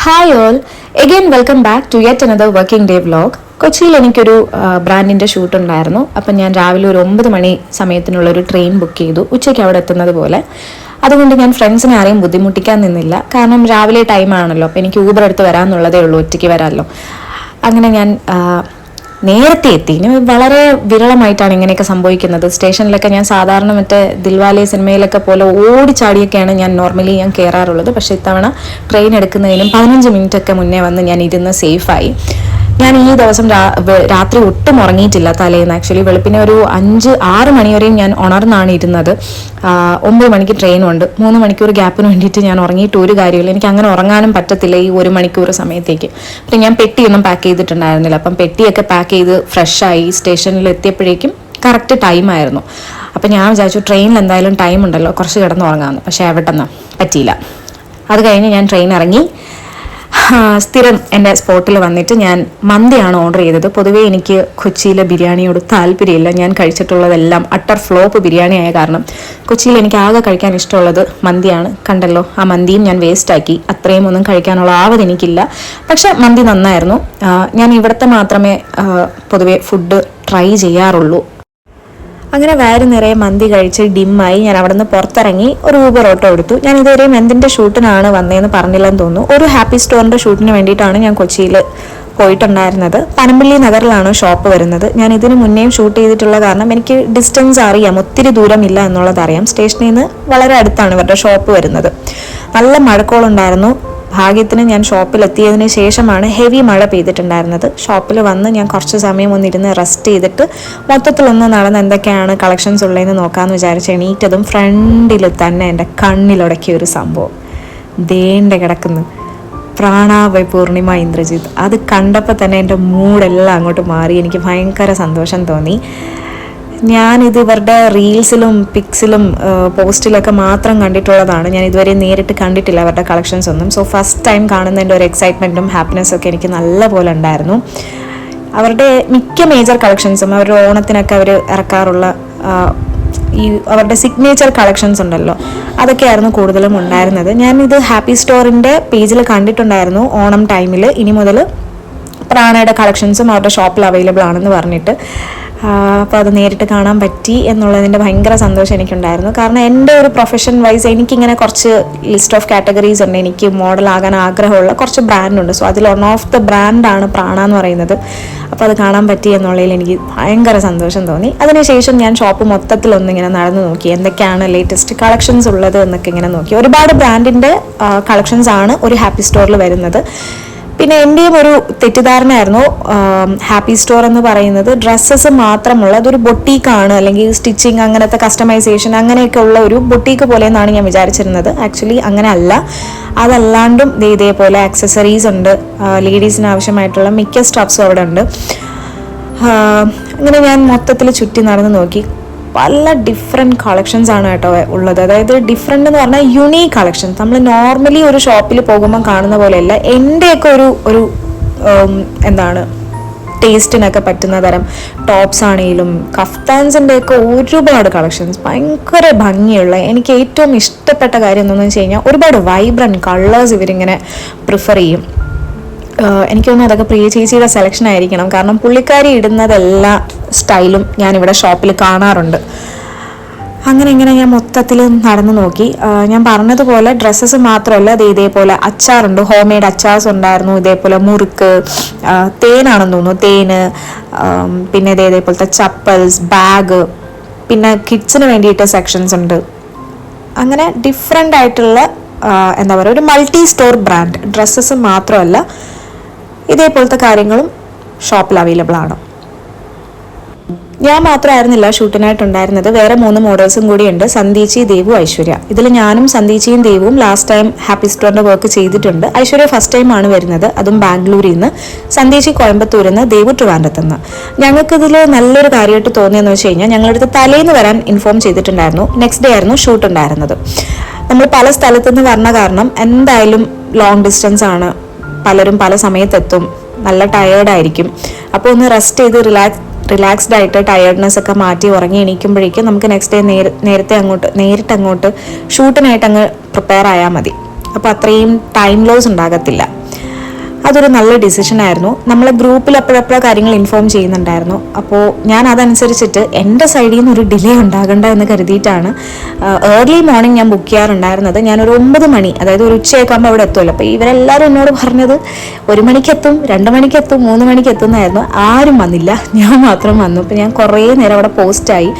Hi all, again welcome back to yet another working day vlog. കൊച്ചിയിൽ എനിക്കൊരു ബ്രാൻഡിൻ്റെ shoot ഉണ്ടായിരുന്നു. അപ്പം ഞാൻ രാവിലെ ഒരു 9 മണി സമയത്തിനുള്ളൊരു ട്രെയിൻ ബുക്ക് ചെയ്തു, ഉച്ചയ്ക്ക് അവിടെ എത്തുന്നത് പോലെ. അതുകൊണ്ട് ഞാൻ ഫ്രണ്ട്സിനെ ആരെയും ബുദ്ധിമുട്ടിക്കാൻ നിന്നില്ല, കാരണം രാവിലെ ടൈമാണല്ലോ. അപ്പോൾ എനിക്ക് ഊബർ എടുത്ത് വരാമെന്നുള്ളതേ ഉള്ളൂ, ഒറ്റയ്ക്ക് വരാമല്ലോ. അങ്ങനെ ഞാൻ നേരത്തെ എത്തി. ഇനി വളരെ വിരളമായിട്ടാണ് ഇങ്ങനെയൊക്കെ സംഭവിക്കുന്നത്. സ്റ്റേഷനിലൊക്കെ ഞാൻ സാധാരണ മറ്റേ ദിൽവാലെ സിനിമയിലൊക്കെ പോലെ ഓടിച്ചാടിയൊക്കെയാണ് ഞാൻ നോർമലി കയറാറുള്ളത്. പക്ഷേ ഇത്തവണ ട്രെയിൻ എടുക്കുന്നതിനും 15 മിനിറ്റൊക്കെ മുന്നേ വന്ന് ഞാൻ ഇരുന്ന് സേഫായി. ഞാൻ ഈ ദിവസം രാത്രി ഒട്ടും ഉറങ്ങിയിട്ടില്ല തലേന്ന്. ആക്ച്വലി വെളുപ്പിനെ ഒരു 5-6 മണി വരെയും ഞാൻ ഉണർന്നാണ് ഇരുന്നത്. 9 മണിക്ക് ട്രെയിനുണ്ട്. 3 മണിക്കൂർ ഗ്യാപ്പിന് വേണ്ടിയിട്ട് ഞാൻ ഉറങ്ങിയിട്ട് ഒരു കാര്യമില്ല. എനിക്ക് അങ്ങനെ ഉറങ്ങാനും പറ്റത്തില്ല ഈ 1 മണിക്കൂർ സമയത്തേക്ക്. പിന്നെ ഞാൻ പെട്ടിയൊന്നും പാക്ക് ചെയ്തിട്ടുണ്ടായിരുന്നില്ല. അപ്പം പെട്ടിയൊക്കെ പാക്ക് ചെയ്ത് ഫ്രഷായി സ്റ്റേഷനിൽ എത്തിയപ്പോഴേക്കും കറക്റ്റ് ടൈമായിരുന്നു. അപ്പം ഞാൻ വിചാരിച്ചു ട്രെയിനിൽ എന്തായാലും ടൈം ഉണ്ടല്ലോ, കുറച്ച് കിടന്ന് ഉറങ്ങാമെന്ന്. പക്ഷേ എവിടെന്ന് പറ്റിയില്ല. അത് കഴിഞ്ഞ് ഞാൻ ട്രെയിൻ ഇറങ്ങി സ്ഥിരം എൻ്റെ സ്പോട്ടിൽ വന്നിട്ട് ഞാൻ മന്തിയാണ് ഓർഡർ ചെയ്തത്. പൊതുവേ എനിക്ക് കൊച്ചിയിലെ ബിരിയാണിയോട് താല്പര്യമില്ല. ഞാൻ കഴിച്ചിട്ടുള്ളതെല്ലാം അട്ടർ ഫ്ലോപ്പ് ബിരിയാണി ആയ കാരണം കൊച്ചിയിൽ എനിക്ക് ആകെ കഴിക്കാൻ ഇഷ്ടമുള്ളത് മന്തിയാണ്. കണ്ടല്ലോ, ആ മന്തിയും ഞാൻ വേസ്റ്റാക്കി. അത്രയും ഒന്നും കഴിക്കാനുള്ള ആവത് എനിക്കില്ല. പക്ഷെ മന്തി നന്നായിരുന്നു. ഞാൻ ഇവിടുത്തെ മാത്രമേ പൊതുവേ ഫുഡ് ട്രൈ ചെയ്യാറുള്ളൂ. അങ്ങനെ വയറ് നിറയെ മന്തി കഴിച്ച് ഡിമ്മായി ഞാൻ അവിടെ നിന്ന് പുറത്തിറങ്ങി ഒരു ഊബർ ഓട്ടോ എടുത്തു. ഞാൻ ഇതുവരെയും എന്തിൻ്റെ ഷൂട്ടിനാണ് വന്നതെന്ന് പറഞ്ഞില്ലെന്ന് തോന്നുന്നു. ഒരു ഹാപ്പി സ്റ്റോറിൻ്റെ ഷൂട്ടിന് വേണ്ടിയിട്ടാണ് ഞാൻ കൊച്ചിയിൽ പോയിട്ടുണ്ടായിരുന്നത്. പനമ്പള്ളി നഗറിലാണ് ഷോപ്പ് വരുന്നത്. ഞാൻ ഇതിന് മുന്നേയും ഷൂട്ട് ചെയ്തിട്ടുള്ള കാരണം എനിക്ക് ഡിസ്റ്റൻസ് അറിയാം, ഒത്തിരി ദൂരമില്ല എന്നുള്ളതറിയാം. സ്റ്റേഷനിൽ നിന്ന് വളരെ അടുത്താണ് ഇവരുടെ ഷോപ്പ് വരുന്നത്. നല്ല മഴക്കോളുണ്ടായിരുന്നു. ഭാഗ്യത്തിന് ഞാൻ ഷോപ്പിലെത്തിയതിന് ശേഷമാണ് ഹെവി മഴ പെയ്തിട്ടുണ്ടായിരുന്നത്. ഷോപ്പിൽ വന്ന് ഞാൻ കുറച്ച് സമയം ഒന്നിരുന്ന് റെസ്റ്റ് ചെയ്തിട്ട് മൊത്തത്തിലൊന്ന് നടന്ന് എന്തൊക്കെയാണ് കളക്ഷൻസ് ഉള്ളതെന്ന് നോക്കാമെന്ന് വിചാരിച്ച് എണീറ്റതും ഫ്രണ്ടിൽ തന്നെ എൻ്റെ കണ്ണിലുടക്കിയ ഒരു സംഭവം ദേണ്ട കിടക്കുന്നു. പ്രാണാവൈ പൂർണിമ ഇന്ദ്രജിത്ത്. അത് കണ്ടപ്പോൾ തന്നെ എൻ്റെ മൂഡെല്ലാം അങ്ങോട്ട് മാറി. എനിക്ക് ഭയങ്കര സന്തോഷം തോന്നി. ഞാനിത് ഇവരുടെ റീൽസിലും പിക്സിലും പോസ്റ്റിലൊക്കെ മാത്രം കണ്ടിട്ടുള്ളതാണ്. ഞാൻ ഇതുവരെ നേരിട്ട് കണ്ടിട്ടില്ല അവരുടെ കളക്ഷൻസ് ഒന്നും. സോ ഫസ്റ്റ് ടൈം കാണുന്നതിൻ്റെ ഒരു എക്സൈറ്റ്മെൻറ്റും ഹാപ്പിനെസ്സും ഒക്കെ എനിക്ക് നല്ല പോലെ ഉണ്ടായിരുന്നു. അവരുടെ മിക്ക മേജർ കളക്ഷൻസും അവരുടെ ഓണത്തിനൊക്കെ അവർ ഇറക്കാറുള്ള ഈ അവരുടെ സിഗ്നേച്ചർ കളക്ഷൻസ് ഉണ്ടല്ലോ, അതൊക്കെയായിരുന്നു കൂടുതലും ഉണ്ടായിരുന്നത്. ഞാനിത് ഹാപ്പി സ്റ്റോറിൻ്റെ പേജിൽ കണ്ടിട്ടുണ്ടായിരുന്നു ഓണം ടൈമിൽ. ഇനി മുതൽ പ്രാണയുടെ കളക്ഷൻസും അവരുടെ ഷോപ്പിൽ അവൈലബിൾ ആണെന്ന് പറഞ്ഞിട്ട്. അപ്പോൾ അത് നേരിട്ട് കാണാൻ പറ്റി എന്നുള്ളതിൻ്റെ ഭയങ്കര സന്തോഷം എനിക്കുണ്ടായിരുന്നു. കാരണം എൻ്റെ ഒരു പ്രൊഫഷൻ വൈസ് എനിക്കിങ്ങനെ കുറച്ച് ലിസ്റ്റ് ഓഫ് കാറ്റഗറീസ് ഉണ്ട്. എനിക്ക് മോഡലാകാൻ ആഗ്രഹമുള്ള കുറച്ച് ബ്രാൻഡുണ്ട്. സോ അതിൽ വൺ ഓഫ് ദ ബ്രാൻഡാണ് പ്രാണ എന്ന് പറയുന്നത്. അപ്പോൾ അത് കാണാൻ പറ്റി എന്നുള്ളതിൽ എനിക്ക് ഭയങ്കര സന്തോഷം തോന്നി. അതിനുശേഷം ഞാൻ ഷോപ്പ് മൊത്തത്തിലൊന്നിങ്ങനെ നടന്നു നോക്കി, എന്തൊക്കെയാണ് ലേറ്റസ്റ്റ് കളക്ഷൻസ് ഉള്ളത് എന്നൊക്കെ ഇങ്ങനെ നോക്കി. ഒരുപാട് ബ്രാൻഡിൻ്റെ കളക്ഷൻസ് ആണ് ഒരു ഹാപ്പി സ്റ്റോറിൽ വരുന്നത്. പിന്നെ എൻ്റെയും ഒരു തെറ്റിദ്ധാരണയായിരുന്നു ഹാപ്പി സ്റ്റോർ എന്ന് പറയുന്നത് ഡ്രസ്സസ് മാത്രമുള്ള അതൊരു ബൊട്ടീക്കാണ്, അല്ലെങ്കിൽ സ്റ്റിച്ചിങ് അങ്ങനത്തെ കസ്റ്റമൈസേഷൻ അങ്ങനെയൊക്കെ ഉള്ള ഒരു ബൊട്ടീക്ക് പോലെ എന്നാണ് ഞാൻ വിചാരിച്ചിരുന്നത്. ആക്ച്വലി അങ്ങനെ അല്ല. അതല്ലാണ്ടും ഇതേപോലെ ആക്സസറീസ് ഉണ്ട്. ലേഡീസിന് ആവശ്യമായിട്ടുള്ള മിക്ക സ്റ്റഫ്സും അവിടെ ഉണ്ട്. അങ്ങനെ ഞാൻ മൊത്തത്തിൽ ചുറ്റി നടന്ന് നോക്കി. പല ഡിഫറെൻറ്റ് കളക്ഷൻസ് ആണ് കേട്ടോ ഉള്ളത്. അതായത് ഡിഫറെൻ്റ് എന്ന് പറഞ്ഞാൽ യുണീക്ക് കളക്ഷൻസ്. നമ്മൾ നോർമലി ഒരു ഷോപ്പിൽ പോകുമ്പം കാണുന്ന പോലെയല്ല. എൻ്റെയൊക്കെ ഒരു എന്താണ് ടേസ്റ്റിനൊക്കെ പറ്റുന്ന തരം ടോപ്സ് ആണെങ്കിലും കഫ്താൻസിൻ്റെ ഒക്കെ ഒരുപാട് കളക്ഷൻസ്, ഭയങ്കര ഭംഗിയുള്ള. എനിക്ക് ഏറ്റവും ഇഷ്ടപ്പെട്ട കാര്യം എന്താണെന്ന് വെച്ച് കഴിഞ്ഞാൽ ഒരുപാട് വൈബ്രൻറ്റ് കളേഴ്സ് ഇവരിങ്ങനെ പ്രിഫർ ചെയ്യും. എനിക്ക് തോന്നുന്നു അതൊക്കെ പ്രിയ ചേച്ചിയുടെ സെലക്ഷൻ ആയിരിക്കണം. കാരണം പുള്ളിക്കാരി ഇടുന്നതെല്ലാ സ്റ്റൈലും ഞാനിവിടെ ഷോപ്പിൽ കാണാറുണ്ട്. അങ്ങനെ ഇങ്ങനെ ഞാൻ മൊത്തത്തിൽ നടന്നു നോക്കി. ഞാൻ പറഞ്ഞതുപോലെ ഡ്രസ്സസ് മാത്രമല്ല, അത് ഇതേപോലെ അച്ചാറുണ്ട്, ഹോം മെയ്ഡ് അച്ചാർസ് ഉണ്ടായിരുന്നു. ഇതേപോലെ മുറുക്ക്, തേനാണെന്ന് തോന്നുന്നു, തേന്, പിന്നെ ഇതേപോലത്തെ ചപ്പൽസ്, ബാഗ്, പിന്നെ കിഡ്സിന് വേണ്ടിയിട്ട് സെക്ഷൻസ് ഉണ്ട്. അങ്ങനെ ഡിഫറെൻ്റ് ആയിട്ടുള്ള എന്താ പറയുക, ഒരു മൾട്ടി സ്റ്റോർ ബ്രാൻഡ്. ഡ്രസ്സസ് മാത്രമല്ല, ഇതേപോലത്തെ കാര്യങ്ങളും ഷോപ്പിൽ അവൈലബിൾ ആണ്. ഞാൻ മാത്രമായിരുന്നില്ല ഷൂട്ടിനായിട്ടുണ്ടായിരുന്നത്. വേറെ 3 മോഡൽസും കൂടിയുണ്ട്, സന്ദീച്ചി, ദേവു, ഐശ്വര്യ. ഇതിൽ ഞാനും സന്ദീച്ചിയും ദേവും ലാസ്റ്റ് ടൈം ഹാപ്പി സ്റ്റോറിൻ്റെ വർക്ക് ചെയ്തിട്ടുണ്ട്. ഐശ്വര്യ ഫസ്റ്റ് ടൈമാണ് വരുന്നത്, അതും ബാംഗ്ലൂരിൽ നിന്ന്. സന്ദീച്ചി കോയമ്പത്തൂരിൽ നിന്ന്, ദേവു ട്രിവാൻഡ്രത്ത് നിന്ന്. ഞങ്ങൾക്കിതിൽ നല്ലൊരു കാര്യമായിട്ട് തോന്നിയെന്ന് വെച്ച് കഴിഞ്ഞാൽ ഞങ്ങളടുത്ത് തലേന്ന് വരാൻ ഇൻഫോം ചെയ്തിട്ടുണ്ടായിരുന്നു. നെക്സ്റ്റ് ഡേ ആയിരുന്നു ഷൂട്ട് ഉണ്ടായിരുന്നത്. നമ്മൾ പല സ്ഥലത്തുനിന്ന് വരണ കാരണം എന്തായാലും ലോങ് ഡിസ്റ്റൻസ് ആണ്. പലരും പല സമയത്തെത്തും, നല്ല ടയേർഡായിരിക്കും. അപ്പോൾ ഒന്ന് റെസ്റ്റ് ചെയ്ത് റിലാക്സ്ഡ് ആയിട്ട് ടയേർഡ്നെസ് ഒക്കെ മാറ്റി ഉറങ്ങി എണീക്കുമ്പോഴേക്കും നമുക്ക് നെക്സ്റ്റ് ഡേ നേരിട്ട് അങ്ങോട്ട് ഷൂട്ടിനായിട്ട് അങ്ങ് പ്രിപ്പയർ ആയാൽ മതി. അപ്പോൾ അത്രയും ടൈം ലോസ് ഉണ്ടാകത്തില്ല. അതൊരു നല്ല ഡിസിഷനായിരുന്നു. നമ്മളെ ഗ്രൂപ്പിൽ അപ്പോഴപ്പോഴാ കാര്യങ്ങൾ ഇൻഫോം ചെയ്യുന്നുണ്ടായിരുന്നു. അപ്പോൾ ഞാൻ അതനുസരിച്ചിട്ട് എൻ്റെ സൈഡിൽ നിന്ന് ഒരു ഡിലേ ഉണ്ടാകണ്ട എന്ന് കരുതിയിട്ടാണ് ഏർലി മോർണിംഗ് ഞാൻ ബുക്ക് ചെയ്യാറുണ്ടായിരുന്നത്. ഞാനൊരു 9 മണി, അതായത് ഒരു ഉച്ചയൊക്കെ ആകുമ്പോൾ അവിടെ എത്തുമല്ലോ. അപ്പോൾ ഇവരെല്ലാവരും എന്നോട് പറഞ്ഞത് 1 മണിക്കെത്തും, 2 മണിക്കെത്തും, 3 മണിക്കെത്തുന്നായിരുന്നു. ആരും വന്നില്ല, ഞാൻ മാത്രം വന്നു. അപ്പോൾ ഞാൻ കുറേ നേരം അവിടെ പോസ്റ്റായി.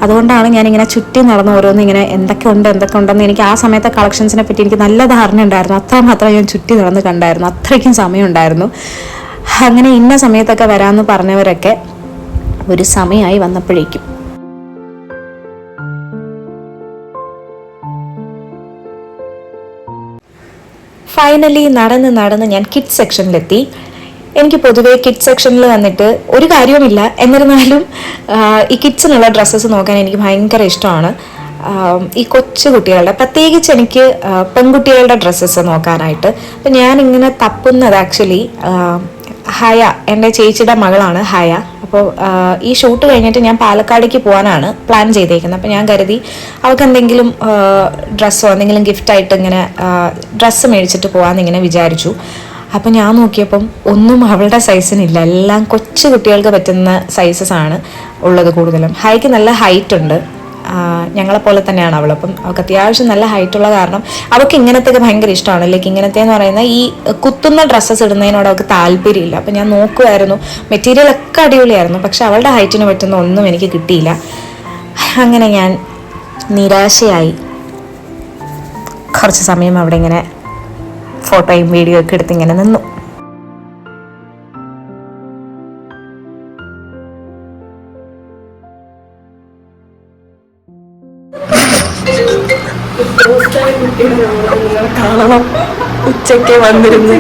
അതുകൊണ്ടാണ് ഞാനിങ്ങനെ ചുറ്റി നടന്ന് ഓരോന്ന് ഇങ്ങനെ എന്തൊക്കെ ഉണ്ടെന്ന് എനിക്ക് ആ സമയത്തെ കളക്ഷൻസിനെ പറ്റി എനിക്ക് നല്ല ധാരണ ഉണ്ടായിരുന്നു. അത്രമാത്രം ഞാൻ ചുറ്റി നടന്ന് കണ്ടായിരുന്നു. അത്രയ്ക്കും സമയം ഉണ്ടായിരുന്നു. അങ്ങനെ ഇന്ന സമയത്തൊക്കെ വരാമെന്ന് പറഞ്ഞവരൊക്കെ ഒരു സമയമായി വന്നപ്പോഴേക്കും. ഫൈനലി നടന്ന് ഞാൻ കിഡ്സ് സെക്ഷനിലെത്തി. എനിക്ക് പൊതുവേ കിഡ്സ് സെക്ഷനിൽ വന്നിട്ട് ഒരു കാര്യവുമില്ല, എന്നിരുന്നാലും ഈ കിഡ്സിനുള്ള ഡ്രസ്സസ് നോക്കാൻ എനിക്ക് ഭയങ്കര ഇഷ്ടമാണ്. ഈ കൊച്ചു കുട്ടികളുടെ, പ്രത്യേകിച്ച് എനിക്ക് പെൺകുട്ടികളുടെ ഡ്രസ്സസ് നോക്കാനായിട്ട്. അപ്പം ഞാനിങ്ങനെ തപ്പുന്നത് ആക്ച്വലി ഹയ, എൻ്റെ ചേച്ചിയുടെ മകളാണ് ഹയ. അപ്പോൾ ഈ ഷൂട്ട് കഴിഞ്ഞിട്ട് ഞാൻ പാലക്കാടേക്ക് പോകാനാണ് പ്ലാൻ ചെയ്തേക്കുന്നത്. അപ്പോൾ ഞാൻ കരുതി അവൾക്ക് എന്തെങ്കിലും ഡ്രസ്സോ എന്തെങ്കിലും ഗിഫ്റ്റായിട്ട് ഇങ്ങനെ ഡ്രസ്സ് മേടിച്ചിട്ട് പോകാമെന്ന് ഇങ്ങനെ വിചാരിച്ചു. അപ്പം ഞാൻ നോക്കിയപ്പം ഒന്നും അവളുടെ സൈസിനില്ല, എല്ലാം കൊച്ചു കുട്ടികൾക്ക് പറ്റുന്ന സൈസസ് ആണ് ഉള്ളത് കൂടുതലും. ഹൈക്ക് നല്ല ഹൈറ്റ് ഉണ്ട്, ഞങ്ങളെപ്പോലെ തന്നെയാണ് അവൾ. അപ്പം അവൾക്ക് അത്യാവശ്യം നല്ല ഹൈറ്റുള്ള കാരണം അവൾക്ക് ഇങ്ങനത്തെ ഭയങ്കര ഇഷ്ടമാണ്. ലൈക്ക് ഇങ്ങനത്തെ എന്ന് പറയുന്നത് ഈ കുത്തുന്ന ഡ്രസ്സസ് ഇടുന്നതിനോട് അവൾക്ക് താല്പര്യമില്ല. അപ്പം ഞാൻ നോക്കുമായിരുന്നു, മെറ്റീരിയലൊക്കെ അടിപൊളിയായിരുന്നു, പക്ഷെ അവളുടെ ഹൈറ്റിന് പറ്റുന്ന ഒന്നും എനിക്ക് കിട്ടിയില്ല. അങ്ങനെ ഞാൻ നിരാശയായി കുറച്ച് സമയം അവിടെ ഇങ്ങനെ ഫോട്ടോയും വീഡിയോ ഒക്കെ എടുത്ത് ഇങ്ങനെ നിന്നു. കാണണം, ഉച്ചയ്ക്ക് വന്നിരുന്നു.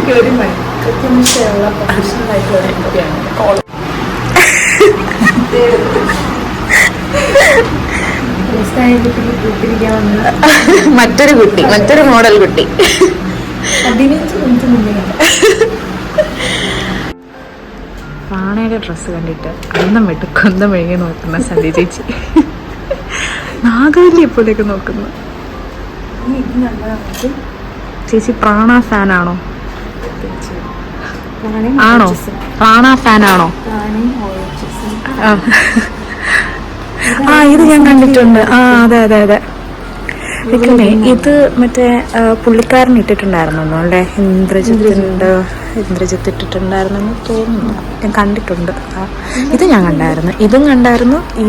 മറ്റൊരു മോഡൽ കുട്ടി. റാണയുടെ ഡ്രസ്സ് കണ്ടിട്ട് അന്നം വിട്ട് കൊന്തം മെഴുകി നോക്കുന്ന സന്ധ്യ ചേച്ചി, നാഗവല്ലിയെ പോലെയൊക്കെ നോക്കുന്നു. ചേച്ചി പ്രാണ ഫാനാണോ? ആണോ? പ്രാണ ഫാനാണോ? ആ, ഇത് ഞാൻ കണ്ടിട്ടുണ്ട്. ആ, അതെ അതെ അതെ. ഇല്ലേ, ഇത് മറ്റേ പുള്ളിക്കാരൻ ഇട്ടിട്ടുണ്ടായിരുന്നു അല്ലേ? ഇന്ദ്രജിത്ത് ഇട്ടിട്ടുണ്ടായിരുന്നെന്ന് തോന്നുന്നു. ഞാൻ കണ്ടിട്ടുണ്ട്. ഇത് ഞാൻ കണ്ടായിരുന്നു, ഇതും കണ്ടായിരുന്നു, ഈ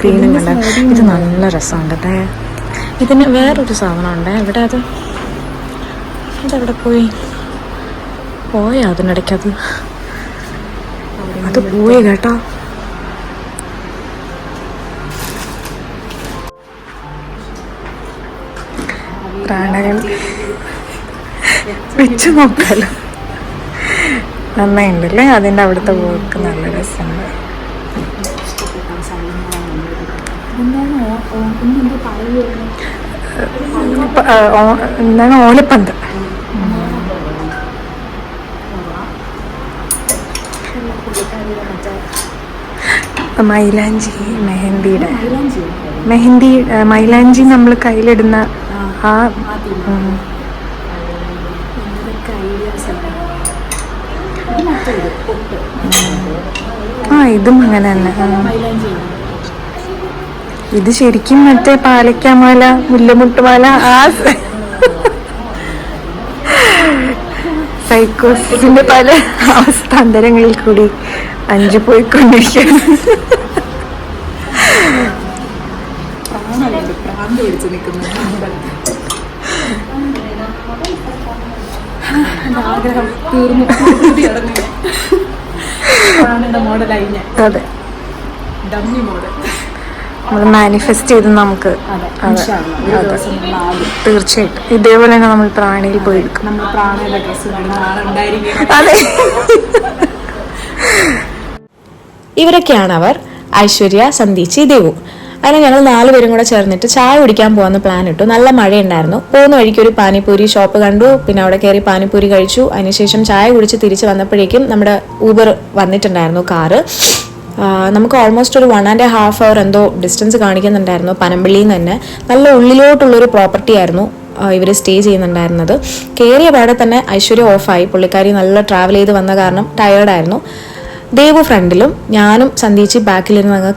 ഗ്രീനും കണ്ടായിരുന്നു. ഇത് നല്ല രസമുണ്ട് അല്ലേ? ഇതിന് വേറൊരു സാധനം ഉണ്ട്, എവിടെ അതെവിടെ പോയാ അതിനിടയ്ക്ക് അത് പോയി കേട്ടോ. പ്രാണകൾ വെച്ച് നോക്കാലോ, നന്നായിണ്ടല്ലേ? അതിൻ്റെ അവിടുത്തെ പോക്ക് നല്ല രസമുണ്ട്. എന്താണ് ഓലപ്പന്ത്? മൈലാഞ്ചി, മൈലാഞ്ചി നമ്മൾ കയ്യിലിടുന്ന ഇതും അങ്ങനെ തന്നെ. ഇത് ശരിക്കും മറ്റേ പാലക്കാമാല, മുല്ലമുട്ടുമാല, സൈക്കോസിന്റെ പല അവസ്ഥാന്തരങ്ങളിൽ കൂടി അഞ്ചു പോയിക്കൊണ്ടിരിക്കുന്നു. ആഗ്രഹം തീർന്നു. അതെ, നമ്മൾ മാനിഫെസ്റ്റ് ചെയ്ത് നമുക്ക് തീർച്ചയായിട്ടും ഇതേപോലെ തന്നെ നമ്മൾ പ്രാണിയിൽ പോയി എടുക്കും. അതെ, ഇവരൊക്കെയാണ് അവർ, ഐശ്വര്യ, സന്ദീച്ചി, ദേവു. അങ്ങനെ ഞങ്ങൾ 4 പേരും കൂടെ ചേർന്നിട്ട് ചായ കുടിക്കാൻ പോകുന്ന പ്ലാൻ ഇട്ടു. നല്ല മഴയുണ്ടായിരുന്നു. പോകുന്ന വഴിക്ക് ഒരു പാനിപ്പൂരി ഷോപ്പ് കണ്ടു. പിന്നെ അവിടെ കയറി പാനിപ്പൂരി കഴിച്ചു. അതിനുശേഷം ചായ കുടിച്ച് തിരിച്ച് വന്നപ്പോഴേക്കും നമ്മുടെ ഊബർ വന്നിട്ടുണ്ടായിരുന്നു, കാറ്. നമുക്ക് ഓൾമോസ്റ്റ് ഒരു 1.5 hour എന്തോ ഡിസ്റ്റൻസ് കാണിക്കുന്നുണ്ടായിരുന്നു പനമ്പള്ളിയിൽ നിന്ന് തന്നെ. നല്ല ഉള്ളിലോട്ടുള്ളൊരു പ്രോപ്പർട്ടി ആയിരുന്നു. ഇവർ സ്റ്റേ ചെയ്യുന്നുണ്ടായിരുന്നത്. കയറിയ പാടെ തന്നെ ഐശ്വര്യ ഓഫായി. പുള്ളിക്കാരി നല്ല ട്രാവൽ ചെയ്ത് വന്ന കാരണം ടയേർഡായിരുന്നു. ദേവു ഫ്രണ്ടിലും ഞാനും സന്ധ്യച്ചി ബാക്കിലിരുന്ന് അങ്ങ്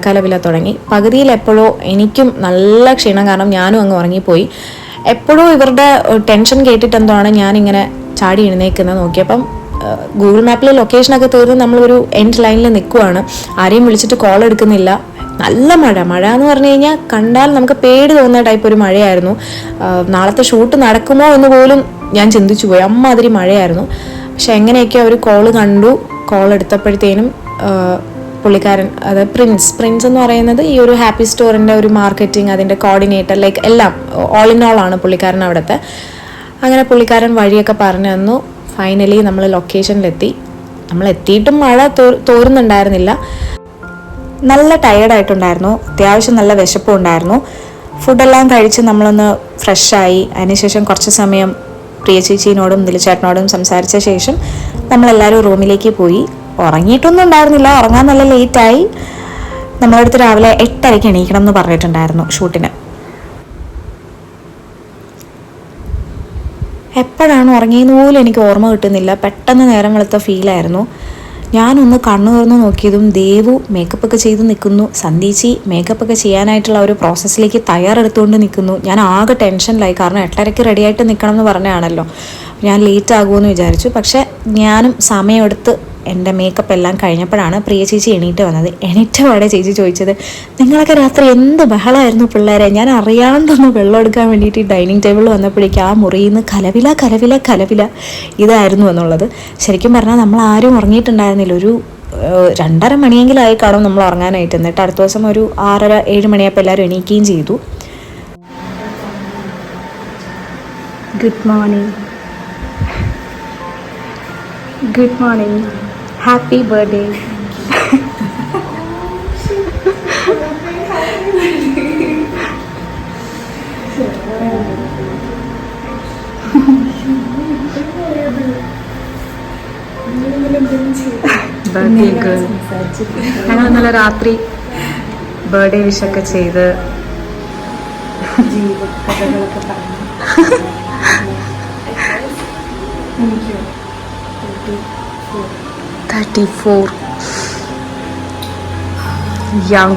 കലവില തുടങ്ങി. പകുതിയിൽ എപ്പോഴോ എനിക്കും നല്ല ക്ഷീണം കാരണം ഞാനും അങ്ങ് ഉറങ്ങിപ്പോയി. എപ്പോഴും ഇവരുടെ ടെൻഷൻ കേട്ടിട്ട് എന്താണ് ഞാനിങ്ങനെ ചാടി എഴുന്നേക്കുന്നത്. നോക്കിയപ്പം ഗൂഗിൾ മാപ്പിൽ ലൊക്കേഷനൊക്കെ തീർന്ന് നമ്മളൊരു എൻഡ് ലൈനിൽ നിൽക്കുവാണ്. ആരെയും വിളിച്ചിട്ട് കോൾ എടുക്കുന്നില്ല. നല്ല മഴ എന്ന് പറഞ്ഞു കഴിഞ്ഞാൽ കണ്ടാൽ നമുക്ക് പേടി തോന്നുന്ന ടൈപ്പ് ഒരു മഴയായിരുന്നു. നാളത്തെ ഷൂട്ട് നടക്കുമോ എന്ന് പോലും ഞാൻ ചിന്തിച്ചു പോയി, അമ്മാതിരി മഴയായിരുന്നു. പക്ഷെ എങ്ങനെയൊക്കെ അവർ കോൾ എടുത്തപ്പോഴത്തേനും പുള്ളിക്കാരൻ, അത് പ്രിൻസ് എന്ന് പറയുന്നത് ഈ ഒരു ഹാപ്പി സ്റ്റോറിൻ്റെ ഒരു മാർക്കറ്റിംഗ് അതിൻ്റെ കോർഡിനേറ്റർ, ലൈക്ക് എല്ലാം ഓൾ ഇൻ ഓൾ ആണ് പുള്ളിക്കാരൻ അവിടുത്തെ. അങ്ങനെ പുള്ളിക്കാരൻ വഴിയൊക്കെ പറഞ്ഞു തന്നു. ഫൈനലി നമ്മൾ ലൊക്കേഷനിലെത്തി. നമ്മൾ എത്തിയിട്ടും മഴ തോരുന്നുണ്ടായിരുന്നില്ല. നല്ല ടയേർഡായിട്ടുണ്ടായിരുന്നു, അത്യാവശ്യം നല്ല വിശപ്പും ഉണ്ടായിരുന്നു. ഫുഡെല്ലാം കഴിച്ച് നമ്മളൊന്ന് ഫ്രഷായി. അതിനുശേഷം കുറച്ച് സമയം പ്രിയ ചേച്ചീനോടും ദിലിച്ചേട്ടനോടും സംസാരിച്ച ശേഷം നമ്മളെല്ലാവരും റൂമിലേക്ക് പോയി. ഉറങ്ങിയിട്ടൊന്നും ഉണ്ടായിരുന്നില്ല, ഉറങ്ങാൻ നല്ല ലേറ്റായി. നമ്മളടുത്ത് രാവിലെ 8:30 എണീക്കണം എന്ന് പറഞ്ഞിട്ടുണ്ടായിരുന്നു ഷൂട്ടിന്. എപ്പോഴാണ് ഉറങ്ങിയെന്ന് പോലും എനിക്ക് ഓർമ്മ കിട്ടുന്നില്ല. പെട്ടെന്ന് നേരം വെളുത്ത ഫീലായിരുന്നു. ഞാനൊന്ന് കണ്ണു തുറന്ന് നോക്കിയതും ദേവു മേക്കപ്പൊക്കെ ചെയ്ത് നിൽക്കുന്നു. സന്ധ്യച്ചി മേക്കപ്പൊക്കെ ചെയ്യാനായിട്ടുള്ള ഒരു പ്രോസസ്സിലേക്ക് തയ്യാറെടുത്തുകൊണ്ട് നിൽക്കുന്നു. ഞാൻ ആകെ ടെൻഷനിലായി. കാരണം 8:30 റെഡിയായിട്ട് നിൽക്കണം എന്ന് പറഞ്ഞാണല്ലോ. ഞാൻ ലേറ്റ് ആകുമെന്ന് വിചാരിച്ചു. പക്ഷെ ഞാനും സമയമെടുത്ത് എൻ്റെ മേക്കപ്പ് എല്ലാം കഴിഞ്ഞപ്പോഴാണ് പ്രിയ ചേച്ചി എണീറ്റ് വന്നത്. എണീറ്റപാടെ ചേച്ചി ചോദിച്ചത്, നിങ്ങളൊക്കെ രാത്രി എന്ത് ബഹളമായിരുന്നു പിള്ളേരെ. ഞാൻ അറിയാണ്ടൊന്ന് വെള്ളം എടുക്കാൻ വേണ്ടിയിട്ട് ഡൈനിങ് ടേബിളിൽ വന്നപ്പോഴേക്കും ആ മുറിയിൽ നിന്ന് കലവില ഇതായിരുന്നു എന്നുള്ളത്. ശരിക്കും പറഞ്ഞാൽ നമ്മൾ ആരും ഉറങ്ങിയിട്ടുണ്ടായിരുന്നില്ല. ഒരു 2:30 മണിയെങ്കിലും ആയി കാണും നമ്മൾ ഉറങ്ങാനായിട്ട്. എന്നിട്ട് അടുത്ത ദിവസം ഒരു 6:30-7 മണിയായപ്പോൾ എല്ലാവരും എണീക്കുകയും ചെയ്തു. Good morning, happy birthday. ഞങ്ങൾ ഇന്നലെ രാത്രി ബർത്ത്ഡേ വിഷൊക്കെ ചെയ്ത് കഥകളൊക്കെ പറഞ്ഞു. 34 young.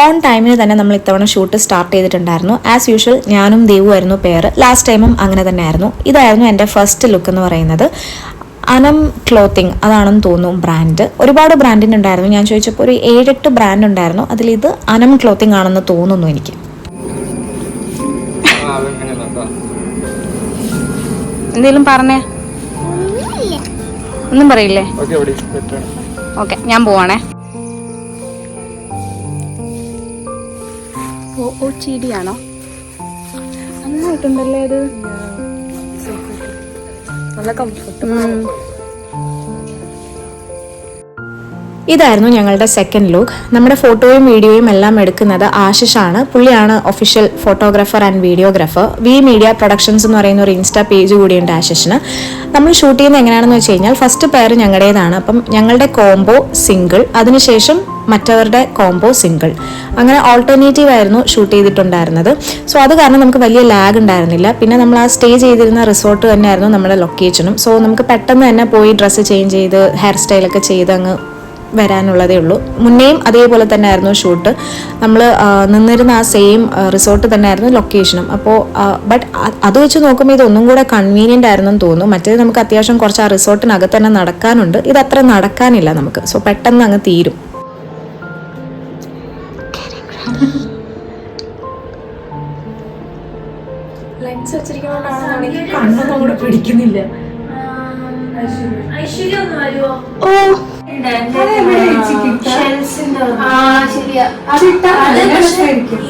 ഓൺ ടൈമിന് തന്നെ നമ്മൾ ഇത്തവണ ഷൂട്ട് സ്റ്റാർട്ട് ചെയ്തിട്ടുണ്ടായിരുന്നു. ആസ് യൂഷ്വൽ ഞാനും ദേവുമായിരുന്നു പെയർ. ലാസ്റ്റ് ടൈമും അങ്ങനെ തന്നെ ആയിരുന്നു. ഇതായിരുന്നു എൻ്റെ ഫസ്റ്റ് ലുക്ക് എന്ന് പറയുന്നത്. അനം ക്ലോത്തിങ് അതാണെന്ന് തോന്നുന്നു ബ്രാൻഡ്. ഒരുപാട് ബ്രാൻഡിൻ്റെ ഉണ്ടായിരുന്നു. ഞാൻ ചോദിച്ചപ്പോൾ ഒരു 7-8 ബ്രാൻഡ് ഉണ്ടായിരുന്നു. അതിലിത് അനം ക്ലോത്തിങ് ആണെന്ന് തോന്നുന്നു എനിക്ക്. എന്തെങ്കിലും പറഞ്ഞേ? ഒന്നും പറയില്ലേ? ഓക്കെ, ഞാൻ പോവാണേ. ഓ ചീടിയാണോ? നന്നായിട്ടുണ്ടല്ലേ അത്, നല്ല കംഫർട്ട്. ഇതായിരുന്നു ഞങ്ങളുടെ സെക്കൻഡ് ലുക്ക്. നമ്മുടെ ഫോട്ടോയും വീഡിയോയും എല്ലാം എടുക്കുന്നത് ആശിഷാണ്. പുള്ളിയാണ് official photographer and videographer. V media productions എന്ന് പറയുന്ന ഒരു ഇൻസ്റ്റാ പേജ് കൂടിയുണ്ട് ആശിഷിന്. നമ്മൾ ഷൂട്ട് ചെയ്യുന്നത് എങ്ങനെയാണെന്ന് വെച്ച് കഴിഞ്ഞാൽ ഫസ്റ്റ് പെയർ ഞങ്ങളുടേതാണ്. അപ്പം ഞങ്ങളുടെ കോംബോ സിംഗിൾ, അതിനുശേഷം മറ്റവരുടെ കോംബോ സിംഗിൾ, അങ്ങനെ ഓൾട്ടർനേറ്റീവ് ആയിരുന്നു ഷൂട്ട് ചെയ്തിട്ടുണ്ടായിരുന്നത്. സോ അത് കാരണം നമുക്ക് വലിയ ലാഗ് ഉണ്ടായിരുന്നില്ല. പിന്നെ നമ്മൾ ആ സ്റ്റേ ചെയ്തിരുന്ന റിസോർട്ട് തന്നെയായിരുന്നു നമ്മുടെ ലൊക്കേഷനും. സോ നമുക്ക് പെട്ടെന്ന് തന്നെ പോയി ഡ്രസ്സ് ചേഞ്ച് ചെയ്ത് ഹെയർ സ്റ്റൈലൊക്കെ ചെയ്ത് അങ്ങ് വരാനുള്ളതേ ഉള്ളൂ. മുന്നേയും അതേപോലെ തന്നെ ആയിരുന്നു ഷൂട്ട്. നമ്മൾ നിന്നിരുന്ന ആ സെയിം റിസോർട്ട് തന്നെ ആയിരുന്നു ലൊക്കേഷനും. അപ്പോൾ ബട്ട് അത് വെച്ച് നോക്കുമ്പോൾ ഇതൊന്നും കൂടെ കൺവീനിയൻ്റ് ആയിരുന്നെന്ന് തോന്നുന്നു. മറ്റേത് നമുക്ക് അത്യാവശ്യം കുറച്ച് ആ റിസോർട്ടിനകത്ത് തന്നെ നടക്കാനുണ്ട്. ഇത് അത്ര നടക്കാനില്ല നമുക്ക്. സോ പെട്ടെന്ന് അങ്ങ് തീരും. ലെൻസ് വെച്ചിരിക്കുന്നതുകൊണ്ടാണ് കണ്ണൊന്നും കൂടെ പിടിക്കുന്നില്ല. ഐശ്വര്യ ഒന്ന് വരുമോ? ഓ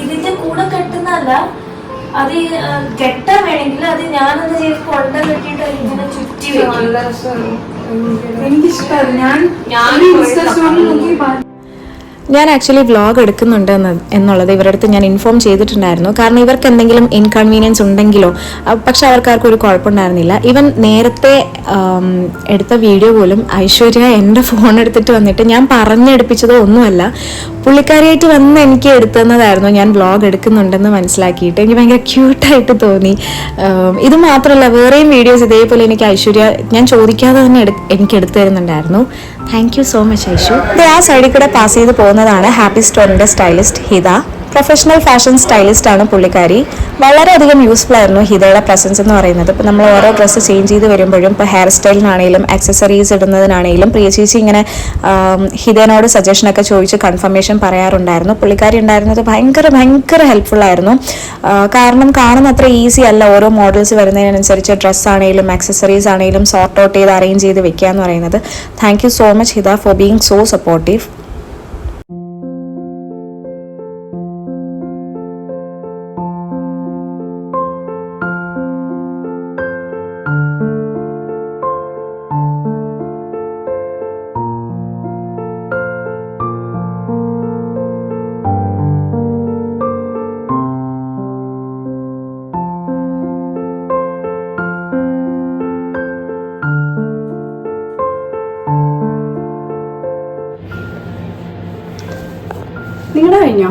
ഇതിന്റെ കൂടെ കെട്ടുന്നല്ല, അത് കെട്ടാൻ വേണമെങ്കിൽ അത് ഞാനൊന്ന് ചെയ്ത് കൊണ്ട കെട്ടിട്ട് ഇങ്ങനെ ചുറ്റി വെക്കും. എനിക്കിഷ്ടമാണ്. ഞാൻ ഞാൻ ആക്ച്വലി വ്ളോഗ് എടുക്കുന്നുണ്ട് എന്നുള്ളത് ഇവരുടെ അടുത്ത് ഞാൻ ഇൻഫോം ചെയ്തിട്ടുണ്ടായിരുന്നു. കാരണം ഇവർക്ക് എന്തെങ്കിലും ഇൻകൺവീനിയൻസ് ഉണ്ടെങ്കിലോ, പക്ഷെ അവർക്കാർക്കും ഒരു കുഴപ്പമുണ്ടായിരുന്നില്ല. ഈവൻ നേരത്തെ എടുത്ത വീഡിയോ പോലും ഐശ്വര്യ എൻ്റെ ഫോൺ എടുത്തിട്ട് വന്നിട്ട് ഞാൻ പറഞ്ഞെടുപ്പിച്ചതോ ഒന്നുമല്ല, പുള്ളിക്കാരിയായിട്ട് വന്ന് എനിക്ക് എടുത്തുന്നതായിരുന്നു ഞാൻ വ്ളോഗ് എടുക്കുന്നുണ്ടെന്ന് മനസ്സിലാക്കിയിട്ട്. എനിക്ക് ഭയങ്കര ക്യൂട്ടായിട്ട് തോന്നി. ഇത് മാത്രമല്ല, വേറെയും വീഡിയോസ് ഇതേപോലെ എനിക്ക് ഐശ്വര്യ ഞാൻ ചോദിക്കാതെ തന്നെ എനിക്ക് എടുത്തു തരുന്നുണ്ടായിരുന്നു. Thank you so much Aishu. ഇത് ആ സൈഡിൽ കൂടെ പാസ് ചെയ്ത് പോകുന്നതാണ് ഹാപ്പി സ്റ്റോറിൻ്റെ stylist Hitha. Professional fashion stylist ആണ് പുള്ളിക്കാരി. വളരെയധികം യൂസ്ഫുൾ ആയിരുന്നു ഹിതയുടെ പ്രസൻസ് എന്ന് പറയുന്നത്. ഇപ്പോൾ നമ്മൾ ഓരോ ഡ്രസ്സ് ചേഞ്ച് ചെയ്ത് വരുമ്പോഴും, ഇപ്പോൾ ഹെയർ സ്റ്റൈലിനാണെങ്കിലും ആക്സസറീസ് ഇടുന്നതിനാണെങ്കിലും പ്രിയ ചേച്ചി ഇങ്ങനെ ഹിതനോട് സജഷനൊക്കെ ചോദിച്ച് കൺഫർമേഷൻ പറയാറുണ്ടായിരുന്നു. പുള്ളിക്കാരി ഉണ്ടായിരുന്നത് ഭയങ്കര ഹെൽപ്ഫുൾ ആയിരുന്നു. കാരണം കാണുന്ന അത്ര ഈസി അല്ല ഓരോ മോഡൽസ് വരുന്നതിനനുസരിച്ച് ഡ്രസ്സ് ആണെങ്കിലും ആക്സസറീസ് ആണെങ്കിലും സോർട്ട് ഔട്ട് ചെയ്ത് അറേഞ്ച് ചെയ്ത് വെക്കുക എന്ന് പറയുന്നത്. Thank you so much Hitha for being so supportive. നിങ്ങളുടെ കഴിഞ്ഞോ?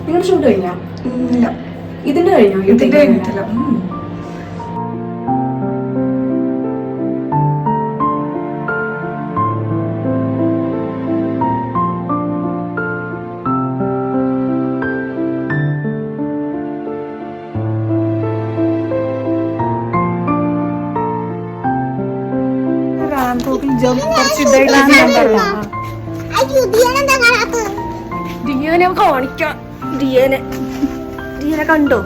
നിങ്ങളുടെ ഷൂട്ട് കഴിഞ്ഞോ? ഇല്ല. ഇതിന്റെ കഴിഞ്ഞോ? ഇതിന്റെ കഴിഞ്ഞിട്ടില്ല. ദിയനെ കാണിക്കാം. ദിയനെ കണ്ടോ?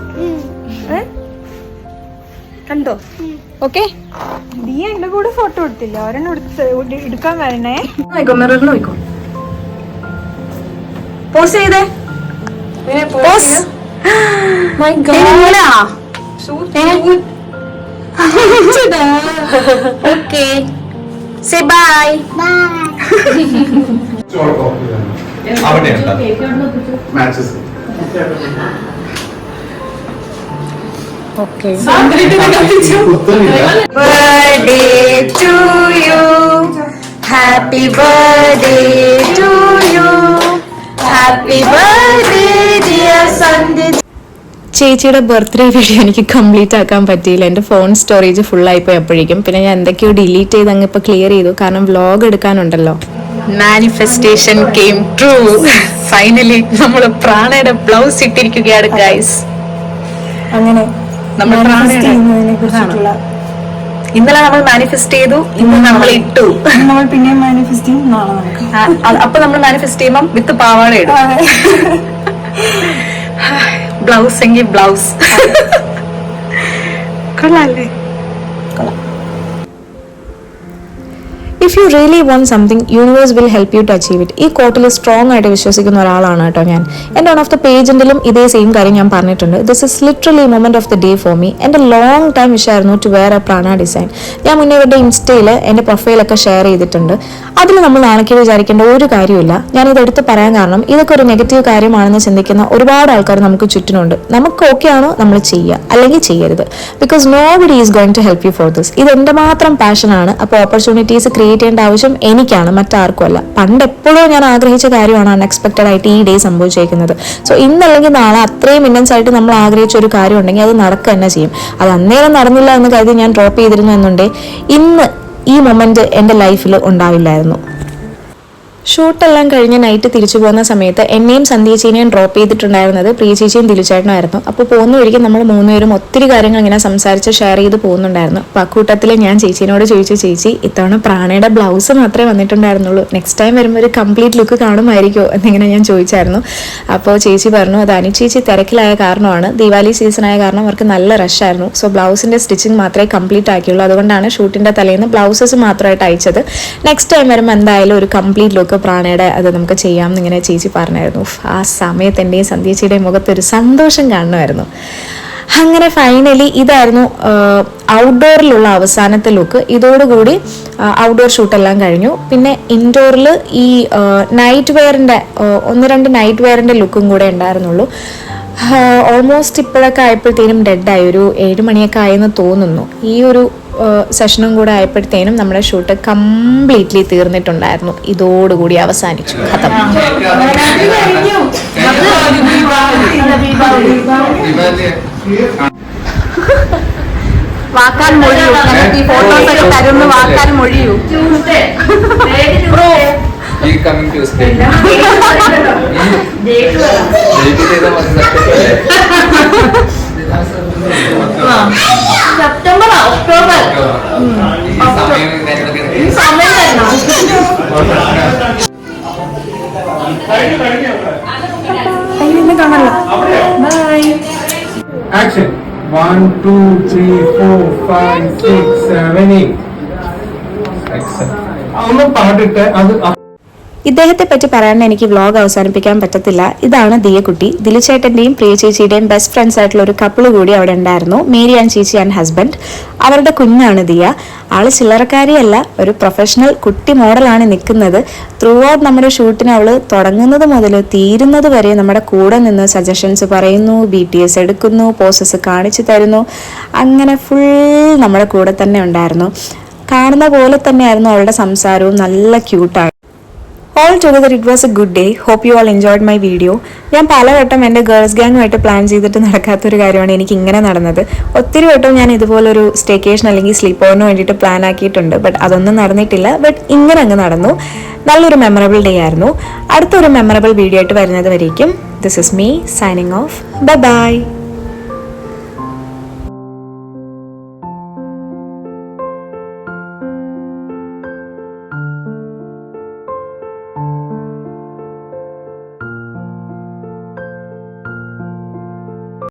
കണ്ടോ? ഓക്കെ. ദിയ എന്റെ കൂടെ ഫോട്ടോ എടുത്തില്ല, ഒരെണ്ണം എടുക്കാൻ വരണേ. മിററിൽ നോക്കോ. പോസ് ചെയ്തേ. My god. Okay, say bye. Okay. Birthday to you, happy birthday to you, happy birthday dear Sandhya. ചേച്ചിയുടെ ബർത്ത്ഡേ വീഡിയോ എനിക്ക് കംപ്ലീറ്റ് ആക്കാൻ പറ്റിയില്ല. എൻ്റെ ഫോൺ സ്റ്റോറേജ് ഫുള്ളായിപ്പോയി അപ്പോഴേക്കും. പിന്നെ ഞാൻ എന്തൊക്കെയോ ഡിലീറ്റ് ചെയ്ത് അങ്ങ് ഇപ്പോൾ ക്ലിയർ ചെയ്തു, കാരണം വ്ളോഗ് എടുക്കാനുണ്ടല്ലോ. Manifestation came true. ഫൈനലി നമ്മൾ പ്രാണയുടെ ബ്ലൗസ് ഇട്ടിരിക്കുകയാണ് ഗൈസ്. അങ്ങനെ നമ്മൾ ഇന്നലെ നമ്മൾ മാനിഫെസ്റ്റ് ചെയ്തു, ഇന്ന് നമ്മൾ ഇട്ടു. നമ്മൾ പിന്നെ മാനിഫെസ്റ്റ് ചെയ്യും നാളെ നമുക്ക്. അപ്പൊ നമ്മൾ മാനിഫെസ്റ്റ് ചെയ്യുമ്പോൾ വിത്ത് പാവാട ഇടും. ബ്ലൗസ് എങ്കിൽ ബ്ലൗസ്. കൊള്ളാല്ലേ? If you really want something, universe will help you to achieve it. ഈ കോട്ടിൽ സ്ട്രോങ് ആയിട്ട് വിശ്വസിക്കുന്ന ഒരാളാണ് കേട്ടോ ഞാൻ. എൻ്റെ വൺ ഓഫ് ദ പേജിലും ഇതേ സെയിം കാര്യം ഞാൻ പറഞ്ഞിട്ടുണ്ട്. This is literally moment of the day for me. എൻ്റെ ലോങ് ടൈം വിഷയമായിരുന്നു to wear A Prana design. ഞാൻ മുന്നേ ഇവരുടെ ഇൻസ്റ്റയിൽ എൻ്റെ പ്രൊഫൈലൊക്കെ ഷെയർ ചെയ്തിട്ടുണ്ട്. അതിൽ നമ്മൾ നാണക്കേട് വിചാരിക്കേണ്ട ഒരു കാര്യമില്ല. ഞാനിത് എടുത്ത് പറയാൻ കാരണം ഇതൊക്കെ ഒരു നെഗറ്റീവ് കാര്യമാണെന്ന് ചിന്തിക്കുന്ന ഒരുപാട് ആൾക്കാർ നമുക്ക് ചുറ്റിനുണ്ട്. നമുക്ക് ഓക്കെ ആണോ നമ്മൾ ചെയ്യുക, അല്ലെങ്കിൽ ചെയ്യരുത്. Because nobody is going to help you for this. ഇത് എൻ്റെ മാത്രം പാഷനാണ്. അപ്പോൾ ഓപ്പർച്യൂണിറ്റീസ് ക്രിയേറ്റ് ചെയ്യേണ്ട ആവശ്യം എനിക്കാണ്, മറ്റാർക്കും അല്ല. പണ്ട് എപ്പോഴും ഞാൻ ആഗ്രഹിച്ച കാര്യമാണ് അൺഎക്സ്പെക്റ്റഡ് ആയിട്ട് ഈ ഡേ സംഭവിച്ചേക്കുന്നത്. സോ ഇന്നല്ലെങ്കിൽ നാളെ അത്രയും ഇന്നൻസ് ആയിട്ട് നമ്മൾ ആഗ്രഹിച്ച ഒരു കാര്യം ഉണ്ടെങ്കിൽ അത് നടക്കുക തന്നെ ചെയ്യും. അത് അന്നേരം നടന്നില്ല എന്ന് കരുതി ഞാൻ ഡ്രോപ്പ് ചെയ്തിരുന്നു എന്നുണ്ടെങ്കിൽ ഇന്ന് ഈ മൊമെന്റ് എൻ്റെ ലൈഫിൽ ഉണ്ടാവില്ലായിരുന്നു. ഷൂട്ടെല്ലാം കഴിഞ്ഞ് നൈറ്റ് തിരിച്ചു പോകുന്ന സമയത്ത് എന്നെയും സന്ധ്യച്ചേനെയും ഡ്രോപ്പ് ചെയ്തിട്ടുണ്ടായിരുന്നത് പ്രിയ ചേച്ചിയും ദിലുചേട്ടനായിരുന്നു. അപ്പോൾ പോകുന്ന വഴിക്ക് നമ്മൾ മൂന്നുപേരും ഒത്തിരി കാര്യങ്ങൾ ഇങ്ങനെ സംസാരിച്ച് ഷെയർ ചെയ്ത് പോകുന്നുണ്ടായിരുന്നു. അപ്പോൾ അക്കൂട്ടത്തിൽ ഞാൻ ചേച്ചീനോട് ചോദിച്ചു, ചേച്ചി ഇത്തവണ പ്രാണയുടെ ബ്ലൗസ് മാത്രമേ വന്നിട്ടുണ്ടായിരുന്നുള്ളൂ, നെക്സ്റ്റ് ടൈം വരുമ്പോൾ ഒരു കംപ്ലീറ്റ് ലുക്ക് കാണുമായിരിക്കുമോ എന്നിങ്ങനെ ഞാൻ ചോദിച്ചായിരുന്നു. അപ്പോൾ ചേച്ചി പറഞ്ഞു അത് അനു ചേച്ചി തിരക്കിലായ കാരണമാണ്, ദീപാവലി സീസണായ കാരണം അവർക്ക് നല്ല റഷായിരുന്നു. സോ ബ്ലൗസിൻ്റെ സ്റ്റിച്ചിങ് മാത്രമേ കംപ്ലീറ്റ് ആക്കിയുള്ളൂ, അതുകൊണ്ടാണ് ഷൂട്ടിൻ്റെ തലേന്ന് ബ്ലൗസസ് മാത്രമായിട്ട് അയച്ചത്. നെക്സ്റ്റ് ടൈം വരുമ്പോൾ എന്തായാലും ഒരു കംപ്ലീറ്റ് ലുക്ക് പ്രാണയുടെ അത് നമുക്ക് ചെയ്യാം എന്നിങ്ങനെ ചേച്ചി പറഞ്ഞായിരുന്നു. ആ സമയത്ത് എൻ്റെയും സന്ധ്യച്ചിയുടെയും മുഖത്തൊരു സന്തോഷം കാണുമായിരുന്നു. അങ്ങനെ ഫൈനലി ഇതായിരുന്നു ഔട്ട്ഡോറിലുള്ള അവസാനത്തെ ലുക്ക്. ഇതോടുകൂടി ഔട്ട്ഡോർ ഷൂട്ടെല്ലാം കഴിഞ്ഞു. പിന്നെ ഇൻഡോറിൽ ഈ നൈറ്റ് വെയറിൻ്റെ 1-2 നൈറ്റ് വെയറിൻ്റെ ലുക്കും കൂടെ ഉണ്ടായിരുന്നുള്ളൂ. ഓൾമോസ്റ്റ് ഇപ്പോഴൊക്കെ ആയപ്പോഴത്തേനും ഡെഡായി, ഒരു 7 മണിയൊക്കെ ആയെന്ന് തോന്നുന്നു. ഈ ഒരു സെഷനും കൂടെ ആയപ്പോഴത്തേനും നമ്മുടെ ഷൂട്ട് കംപ്ലീറ്റ്ലി തീർന്നിട്ടുണ്ടായിരുന്നു. ഇതോടുകൂടി അവസാനിച്ചു. ഖത്തം. വാക്കാൻ മൊഴിയൂ, ഞങ്ങൾക്ക് ഈ ഫോട്ടോസ് ഒക്കെ തരുന്നു. വാക്കാൻ മൊഴിയൂ. ഈ കമ്മിങ് ട്യൂസ്ഡേ സെപ്റ്റംബർ ഒക്ടോബർ സമയം കാണല്ലോ. ബൈ. Action. 1, 2, 3, 4, 5, 6, 7, 8. ഒന്ന് പാടിട്ട് അത് ഇദ്ദേഹത്തെ പറ്റി പറയാൻ എനിക്ക് വ്ലോഗ് അവസാനിപ്പിക്കാൻ പറ്റത്തില്ല. ഇതാണ് ദിയക്കുട്ടി. ദിലുചേട്ടന്റെയും പ്രിയ ചേച്ചിയുടെയും ബെസ്റ്റ് ഫ്രണ്ട്സ് ആയിട്ടുള്ള ഒരു കപ്പിൾ കൂടി അവിടെ ഉണ്ടായിരുന്നു. മേരി ആൻഡ് ചേച്ചി ആൻഡ് ഹസ്ബൻഡ്. അവരുടെ കുഞ്ഞാണ് ദിയ. ആള് ചില്ലറക്കാരിയല്ല, ഒരു പ്രൊഫഷണൽ കുട്ടി മോഡലാണ് നിൽക്കുന്നത്. ത്രൂ ഔട്ട് നമ്മുടെ ഷൂട്ടിന് അവള് തുടങ്ങുന്നത് മുതൽ തീരുന്നത് വരെ നമ്മുടെ കൂടെ നിന്ന് സജഷൻസ് പറയുന്നു, BTS എടുക്കുന്നു, പോസസ് കാണിച്ചു തരുന്നു. അങ്ങനെ ഫുൾ നമ്മുടെ കൂടെ തന്നെ ഉണ്ടായിരുന്നു. കാണുന്ന പോലെ തന്നെയായിരുന്നു അവളുടെ സംസാരവും. നല്ല ക്യൂട്ടാണ്. All together it was a good day. Hope you all enjoyed my video. ഞാൻ പലവട്ടം എൻ്റെ ഗേൾസ് ഗ്യാങ്ങുമായിട്ട് പ്ലാൻ ചെയ്തിട്ട് നടക്കാത്തൊരു കാര്യമാണ് എനിക്ക് ഇങ്ങനെ നടന്നത്. ഒത്തിരി വട്ടം ഞാൻ ഇതുപോലൊരു സ്റ്റേക്കേഷൻ അല്ലെങ്കിൽ സ്ലീപ്പ് ഓവറിന് വേണ്ടിയിട്ട് പ്ലാൻ ആക്കിയിട്ടുണ്ട്. ബട്ട് അതൊന്നും നടന്നിട്ടില്ല. ബട്ട് ഇങ്ങനെ അങ്ങ് നടന്നു. നല്ലൊരു മെമ്മറബിൾ ഡേ ആയിരുന്നു. അടുത്തൊരു മെമ്മറബിൾ വീഡിയോ ആയിട്ട് വരുന്നത് വരേക്കും this is me signing off. Bye bye.